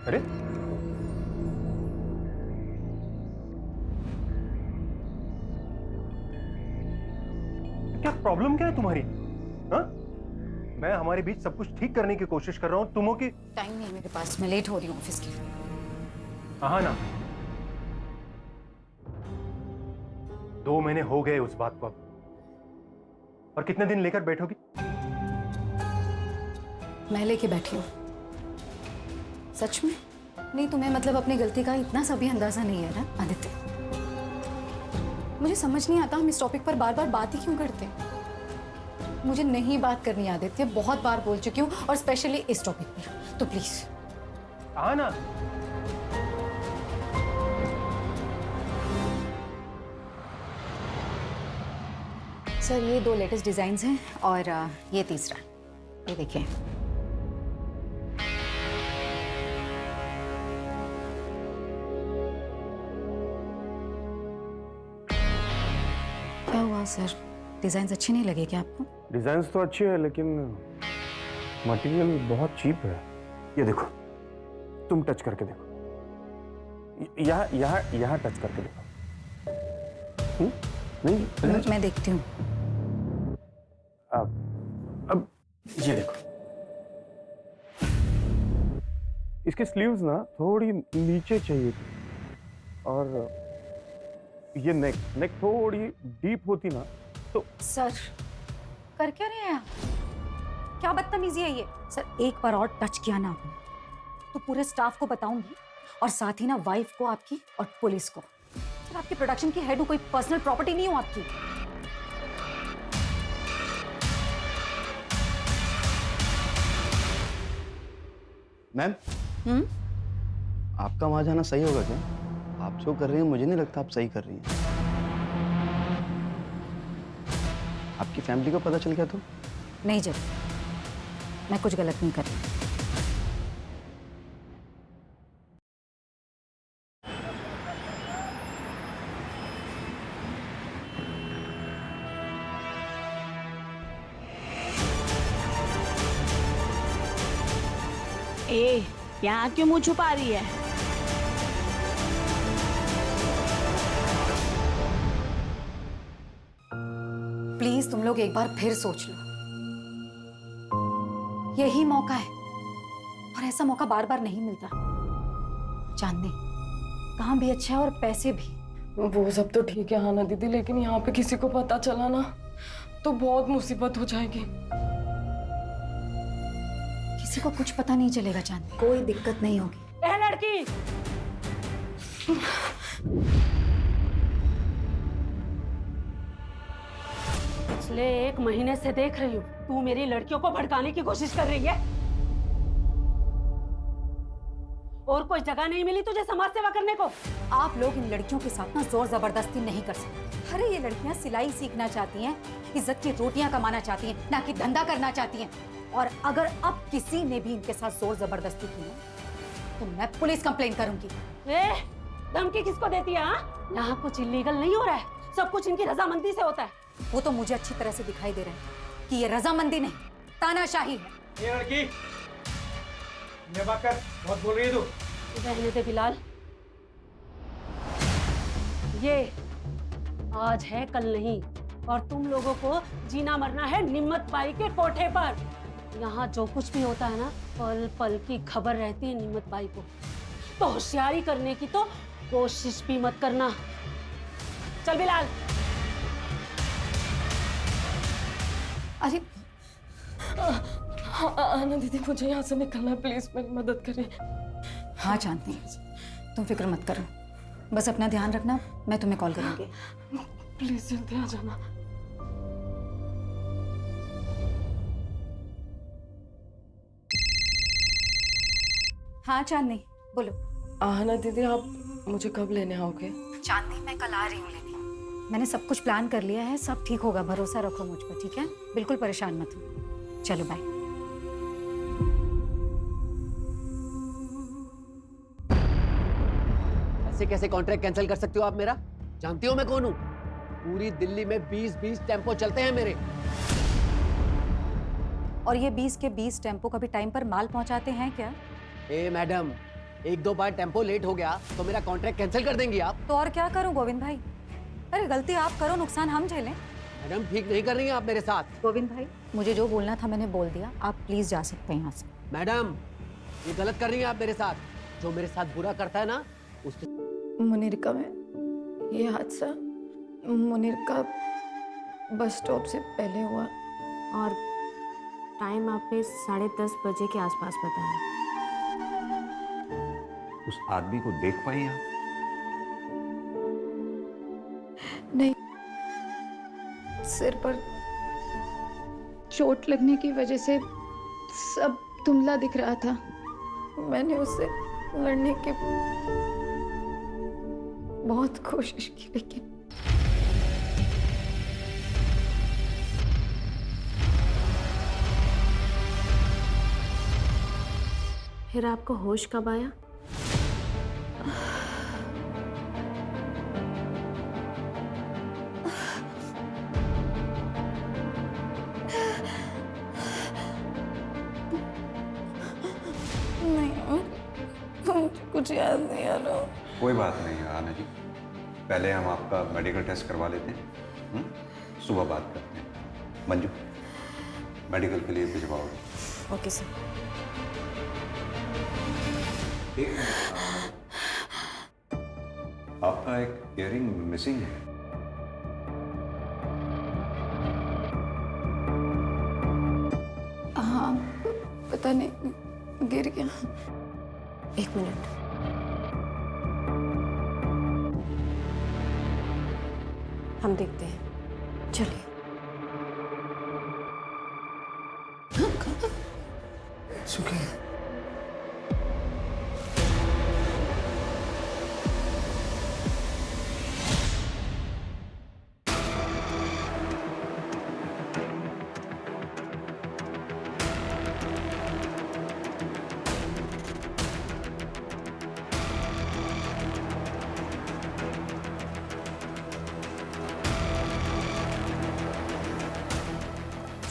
अरे क्या प्रॉब्लम क्या है तुम्हारी? हाँ? मैं हमारे बीच सब कुछ ठीक करने की कोशिश कर रहा हूँ, तुम हो कि टाइम नहीं मेरे पास, मैं लेट हो रही हूँ ऑफिस के लिए। हाँ ना, 2 महीने हो गए उस बात को अब, और कितने दिन लेकर बैठोगी? मैं लेके बैठी हूँ। सच में? नहीं, तुम्हें मतलब अपनी गलती का इतना सा भी अंदाजा नहीं है ना आदित्य? मुझे समझ नहीं आता हम इस टॉपिक पर बार बार बात ही क्यों करते हैं। मुझे नहीं बात करनी आदित्य, बहुत बार बोल चुकी हूँ, और स्पेशली इस टॉपिक पर, तो प्लीज। हाँ ना, सर ये 2 लेटेस्ट डिजाइन हैं और ये तीसरा, ये देखिए। क्या हुआ सर, डिजाइन अच्छे नहीं लगे क्या आपको? डिजाइन तो अच्छी है लेकिन मटेरियल बहुत चीप है। ये देखो, तुम टच करके देखो, यहाँ यहाँ यहाँ टच करके देखो। नहीं, मैं देखती हूँ। अब ये देखो, इसकी स्लीव्स ना थोड़ी नीचे चाहिए थी, और ये नेक थोड़ी डीप होती ना तो। सर कर क्या रहे हैं आप? क्या बदतमीजी है ये? सर एक बार और टच किया ना आपने तो पूरे स्टाफ को बताऊंगी, और साथ ही ना वाइफ को आपकी और पुलिस को। सर आपकी प्रोडक्शन की हेड हूं, कोई पर्सनल प्रॉपर्टी नहीं हूं आपकी। मैम, आपका वहां जाना सही होगा क्या? आप जो कर रही हैं मुझे नहीं लगता आप सही कर रही हैं। आपकी फैमिली को पता चल गया तो? नहीं जब, मैं कुछ गलत नहीं कर रही। ए, यहाँ क्यों मुंह छुपा रही है? प्लीज तुम लोग एक बार फिर सोच लो, यही मौका है, और ऐसा मौका बार बार नहीं मिलता। चांदनी काम भी अच्छा है और पैसे भी। वो सब तो ठीक है हाँ ना दीदी, लेकिन यहाँ पे किसी को पता चला ना तो बहुत मुसीबत हो जाएगी। किसी को कुछ पता नहीं चलेगा चांदनी, कोई दिक्कत नहीं होगी। ए लड़की, पिछले 1 महीने से देख रही हूँ तू मेरी लड़कियों को भड़काने की कोशिश कर रही है। और कोई जगह नहीं मिली तुझे समाज सेवा करने को? आप लोग इन लड़कियों के साथ ना जोर जबरदस्ती नहीं कर सकते। अरे ये लड़कियां सिलाई सीखना चाहती हैं, इज्जत की रोटियां कमाना चाहती हैं, ना कि धंधा करना चाहती हैं। और अगर अब किसी ने भी इनके साथ जोर जबरदस्ती की ना तो मैं पुलिस कंप्लेन करूंगी। धमकी किसको देती है? यहाँ कुछ इलीगल नहीं हो रहा है, सब कुछ इनकी रजामंदी से होता है। वो तो मुझे अच्छी तरह से दिखाई दे रहा है कि ये रजामंदी नहीं, तानाशाही है। ये लड़की, ये बात कर, बहुत बोल रही है तू। रहने दे बिलाल, ये आज है कल नहीं, और तुम लोगों को जीना मरना है निम्मत बाई के कोठे पर। यहाँ जो कुछ भी होता है ना, पल पल की खबर रहती है निम्मत बाई को। तो होशियारी करने की तो कोशिश भी मत करना। चल बिलाल। अरे आना दीदी, मुझे यहाँ से निकलना है, प्लीज मेरी मदद करें। हाँ चांदनी, तुम फिक्र मत करो, बस अपना ध्यान रखना, मैं तुम्हें कॉल करूंगी। प्लीज जल्दी आ जाना। हाँ चांदनी बोलो। आना दीदी, आप मुझे कब लेने आओगे? चांदनी मैं कल आ रही हूँ लेने। मैंने सब कुछ प्लान कर लिया है, सब ठीक होगा, भरोसा रखो मुझ पर, ठीक है? बिल्कुल परेशान मत हो। चलो बाय। ऐसे कैसे कॉन्ट्रैक्ट कैंसिल कर सकते हो आप मेरा? जानती हो मैं कौन हूँ? पूरी दिल्ली में 20-20 टेम्पो चलते हैं मेरे। और ये 20 के 20 टेम्पो कभी टाइम पर माल पहुंचाते हैं क्या? ए मैडम, एक दो बार टेम्पो लेट हो गया तो मेरा कॉन्ट्रैक्ट कैंसिल कर देंगी आप? तो और क्या करूं गोविंद भाई? अरे गलती आप करो, नुकसान हम झेलें। मैडम ठीक नहीं कर रही हैं आप मेरे साथ। गोविंद भाई, मुझे जो बोलना था मैंने बोल दिया, आप प्लीज जा सकते हैं यहाँ से। मैडम ये गलत कर रही हैं आप मेरे साथ। जो मेरे साथ बुरा करता है ना उससे। मुनीर में ये हादसा मुनीर का बस स्टॉप से पहले हुआ और टाइम आपने 10:30 बजे के आसपास बताया। उस आदमी को देख पाई आप? नहीं, सिर पर चोट लगने की वजह से सब धुंधला दिख रहा था। मैंने उससे लड़ने की बहुत कोशिश की, लेकिन फिर आपको होश कब आया? नहीं, मुझे कुछ याद नहीं आ रहा। कोई बात नहीं आना जी, पहले हम आपका मेडिकल टेस्ट करवा लेते हैं, सुबह बात करते हैं। मंजू, मेडिकल के लिए भिजवाओगे? Okay sir. आपका एक इयरिंग मिसिंग है। हाँ, पता नहीं गिर गया। 1 मिनट। हम देखते हैं, चलिए।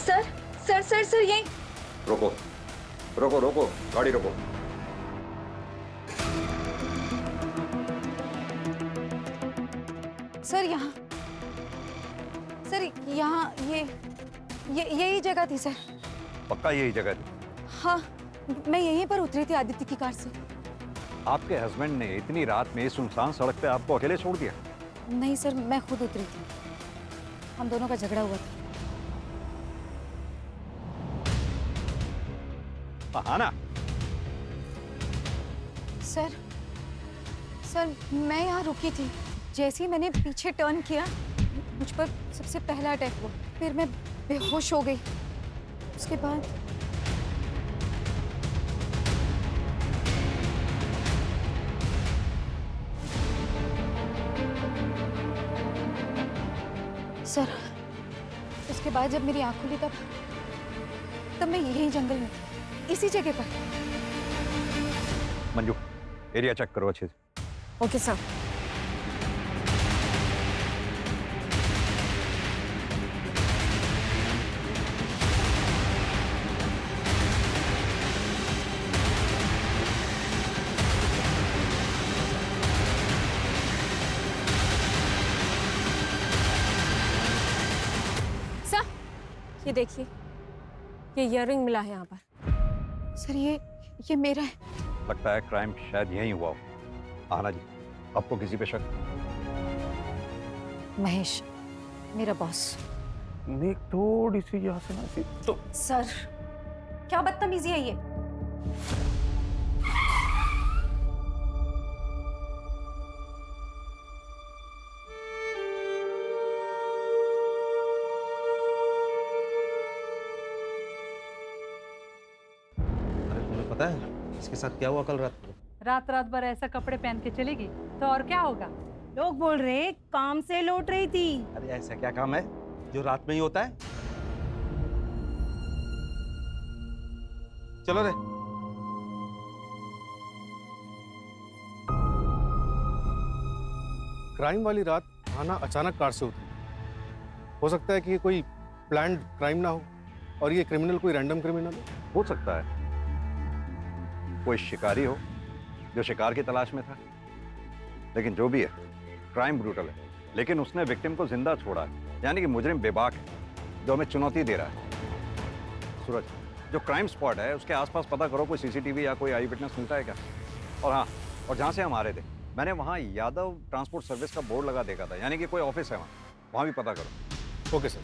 सर सर सर सर यही। रोको रोको रोको, गाड़ी रोको। सर यहाँ, सर यहाँ ये यही जगह थी सर। पक्का यही जगह थी? हाँ, मैं यहीं पर उतरी थी आदित्य की कार से। आपके हस्बैंड ने इतनी रात में सुनसान सड़क पे आपको अकेले छोड़ दिया? नहीं सर, मैं खुद उतरी थी, हम दोनों का झगड़ा हुआ था। बहाना? सर मैं यहाँ रुकी थी, जैसे ही मैंने पीछे टर्न किया मुझ पर सबसे पहला अटैक हुआ, फिर मैं बेहोश हो गई। उसके बाद सर, उसके बाद जब मेरी आँख खुली तब मैं यही जंगल में थी, इसी जगह पर। मंजू, एरिया चेक करो अच्छे से। Okay sir. सर ये देखिए, ये इयररिंग मिला है यहाँ पर। सर ये मेरा है। लगता है क्राइम शायद यहीं हुआ हो। आना जी, आपको किसी पे शक? महेश, मेरा बॉस। नहीं, थोड़ी सी यहाँ से ना सी तो। सर क्या बदतमीजी है ये? अरे तुम्हें पता है इसके साथ क्या हुआ कल रात को? रात भर ऐसा कपड़े पहन के चलेगी तो और क्या होगा? लोग बोल रहे काम से लौट रही थी। अरे ऐसा क्या काम है जो रात में ही होता है? चलो रे। क्राइम वाली रात आना अचानक कार से उतरी। हो सकता है कि ये कोई प्लान्ड क्राइम ना हो और ये क्रिमिनल कोई रैंडम क्रिमिनल हो सकता है कोई शिकारी हो जो शिकार की तलाश में था। लेकिन जो भी है, क्राइम ब्रूटल है, लेकिन उसने विक्टिम को जिंदा छोड़ा है, यानी कि मुजरिम बेबाक है, जो हमें चुनौती दे रहा है। सूरज, जो क्राइम स्पॉट है उसके आसपास पता करो, कोई सीसीटीवी या कोई आई विटनेस मिलता है क्या? और हाँ, और जहाँ से हम आ रहे थे, मैंने वहाँ यादव ट्रांसपोर्ट सर्विस का बोर्ड लगा देखा था, यानी कि कोई ऑफिस है वहाँ भी पता करो। Okay sir.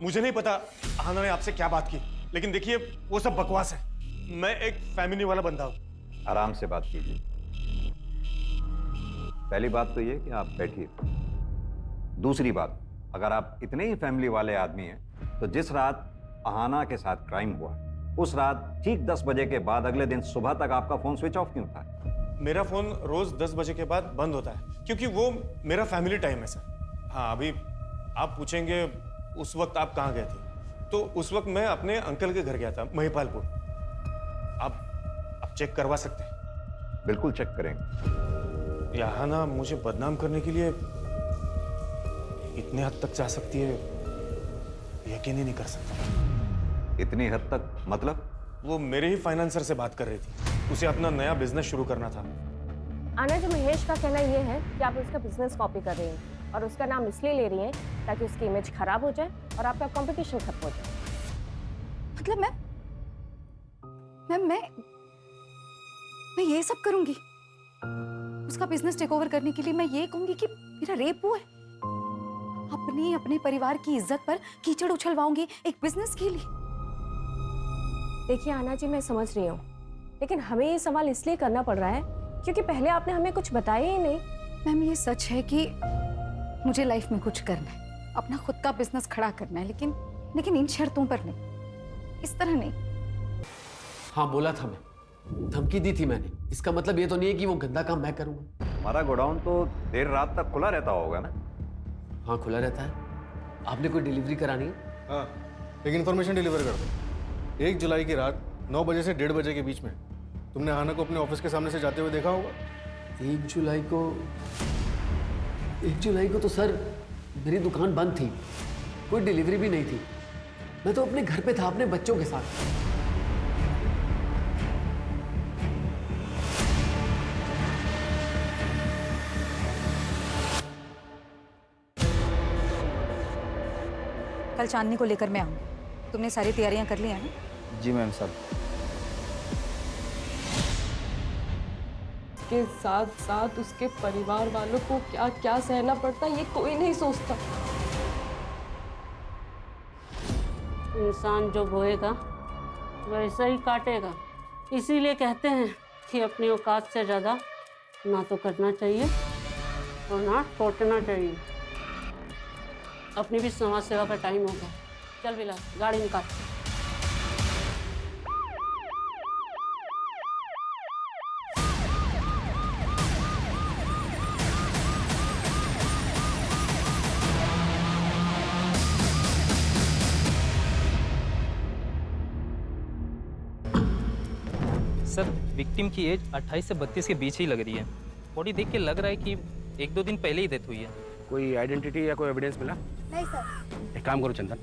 मुझे नहीं पता आहाना ने आपसे क्या बात की, लेकिन देखिए वो सब बकवास है। मैं एक फैमिली वाला बंदा हूँ। आराम से बात कीजिए। पहली बात तो ये कि आप बैठिए। दूसरी बात, अगर आप इतने ही फैमिली वाले आदमी हैं तो जिस रात आहाना के साथ क्राइम हुआ, उस रात ठीक 10 बजे के बाद अगले दिन सुबह तक आपका फोन स्विच ऑफ क्यों था? मेरा फोन रोज 10 बजे के बाद बंद होता है क्योंकि वो मेरा फैमिली टाइम है सर। हाँ, अभी आप पूछेंगे उस वक्त आप कहाँ गए थे, तो उस वक्त मैं अपने अंकल के घर गया था, महिपालपुर। आप चेक करवा सकते हैं? बिल्कुल चेक करेंगे। आहाना मुझे बदनाम करने के लिए इतने हद तक जा सकती है, यकीन ही नहीं कर सकता। इतनी हद तक मतलब? वो मेरे ही फाइनेंसर से बात कर रही थी, उसे अपना नया बिजनेस शुरू करना था। आना, जो महेश का कहना ये है कि आप उसका बिजनेस कॉपी कर रही हैं और उसका नाम इसलिए ले रही हैं ताकि उसकी इमेज खराब हो जाए और आपका कंपटीशन खत्म हो जाए। मतलब मैं ये सब करूंगी उसका बिजनेस टेक ओवर करने के लिए? मैं ये कहूंगी कि मेरा रेप हुआ है? अपने परिवार की इज्जत पर कीचड़ उछलवाऊंगी एक बिजनेस के लिए? देखिए आना जी, मैं समझ रही हूँ, लेकिन हमें ये सवाल इसलिए करना पड़ रहा है क्योंकि पहले आपने हमें कुछ बताया ही नहीं। मैम, ये सच है कि मुझे लाइफ में कुछ करना है, अपना खुद का बिजनेस खड़ा करना है, लेकिन इन शर्तों पर नहीं, इस तरह नहीं। हाँ, बोला था मैं, धमकी दी थी मैंने। इसका मतलब ये तो नहीं है कि वो गंदा काम मैं करूंगा। हमारा गोडाउन तो देर रात तक खुला रहता होगा ना? हाँ, खुला रहता है। आपने कोई डिलीवरी करानी है? हाँ, एक इन्फॉर्मेशन डिलीवर कर दो। 1 जुलाई की रात 9 बजे से 1:30 बजे के बीच में तुमने आहाना को अपने ऑफिस के सामने से जाते हुए देखा होगा। 1 जुलाई को तो सर मेरी दुकान बंद थी, कोई डिलीवरी भी नहीं थी। मैं तो अपने घर पे था अपने बच्चों के साथ। कल चांदनी को लेकर मैं आऊंगी। तुमने सारी तैयारियां कर ली है ना? जी मैम साहब। के साथ साथ उसके परिवार वालों को क्या क्या सहना पड़ता ये कोई नहीं सोचता। इंसान जो बोएगा वैसा ही काटेगा। इसीलिए कहते हैं कि अपनी औकात से ज़्यादा ना तो करना चाहिए और ना सोचना चाहिए। अपनी भी समाज सेवा का टाइम हो गया। चल बिला, गाड़ी निकाल। सर, विक्टिम की एज 28 से 32 के बीच ही लग रही है। बॉडी देख के लग रहा है कि 1-2 दिन पहले ही डेथ हुई है। कोई आइडेंटिटी या कोई एविडेंस मिला? नहीं सर। एक काम करो चंदन,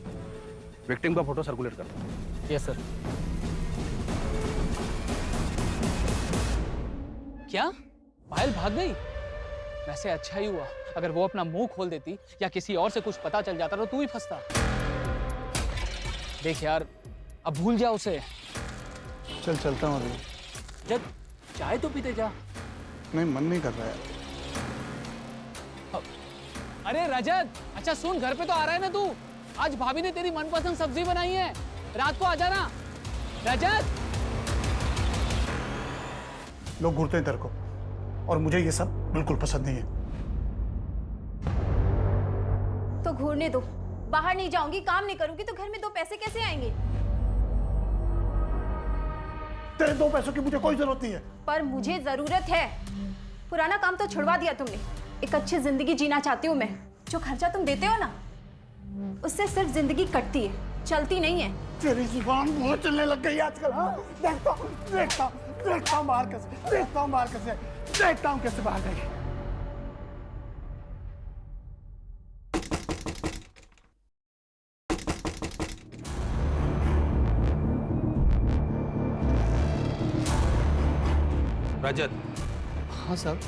विक्टिम का फोटो सर्कुलेट कर दो। Yes sir. क्या पायल भाग गई? वैसे अच्छा ही हुआ, अगर वो अपना मुंह खोल देती या किसी और से कुछ पता चल जाता तो तू ही फंसता। देख यार, अब भूल जा उसे। चल चलता हूँ अभी। जब चाय तो पीते जा। नहीं, मन नहीं कर रहा है। अरे रजत, अच्छा सुन, घर पे तो आ रहा है ना तू? आज भाभी ने तेरी मनपसंद सब्जी बनाई है, रात को आ जाना। रजत, लोग घूरते हैं तेरे को, और मुझे ये सब बिल्कुल पसंद नहीं है। तो घूरने दो, बाहर नहीं जाऊंगी, काम नहीं करूंगी तो घर में 2 पैसे कैसे आएंगे? तेरे 2 पैसों की मुझे कोई जरूरत नहीं है। पर मुझे जरूरत है। पुराना काम तो छुड़वा दिया तुमने। एक अच्छी जिंदगी जीना चाहती हूँ मैं। जो खर्चा तुम देते हो ना, उससे सिर्फ जिंदगी कटती है, चलती नहीं है। तेरी जुबान बहुत चलने लग गई आजकल। हाँ, देखता हूँ बाहर कैसे, देखता हूँ कैसे बाहर गई। रजत। हाँ साहब।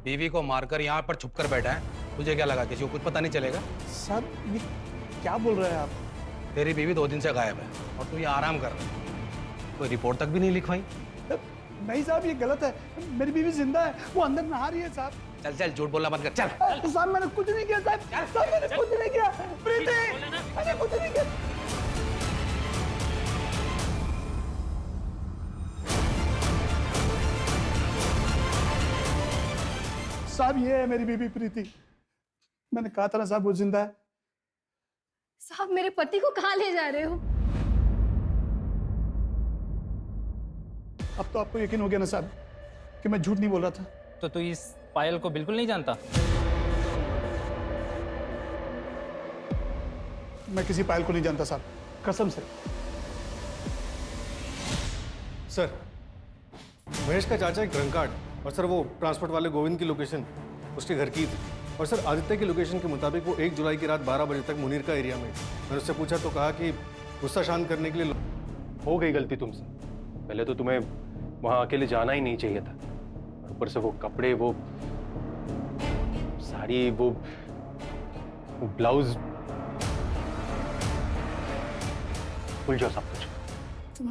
बीवी को मारकर यहाँ पर छुपकर बैठा है, तुझे क्या लगा किसी को कुछ पता नहीं चलेगा? साहब ये क्या बोल रहे हैं आप? तेरी बीवी 2 दिन से गायब है और तू ये आराम कर रहा है। कोई रिपोर्ट तक भी नहीं लिखवाई? नहीं साहब, ये गलत है। मेरी बीवी जिंदा है, वो अंदर नहा रही है साहब। चल चल, झूठ बोलना बंद कर, चल। साहब मैंने कुछ नहीं किया साहब, मैंने कुछ नहीं किया। प्रीति, मैंने कुछ नहीं किया। साहब ये है मेरी बीबी प्रीति। मैंने कहा था ना साहब वो जिंदा है। साहब मेरे पति को कहाँ ले जा रहे हो? अब तो आपको यकीन हो गया ना साहब कि मैं झूठ नहीं बोल रहा था। तो तू इस पायल को बिल्कुल नहीं जानता? मैं किसी पायल को नहीं जानता साहब, कसम से। सर, महेश का चाचा एक ड्रंक कार्ड, और सर वो ट्रांसपोर्ट वाले गोविंद की लोकेशन उसके घर की थी। और सर आदित्य की लोकेशन के मुताबिक वो 1 जुलाई की रात 12 बजे तक मुनीर का एरिया में। मैंने उससे पूछा तो कहा कि गुस्सा शांत करने के लिए हो गई गलती तुमसे। पहले तो तुम्हें वहां अकेले जाना ही नहीं चाहिए था। और ऊपर से वो कपड़े, वो साड़ी, वो ब्लाउज, भूल जाओ सब कुछ।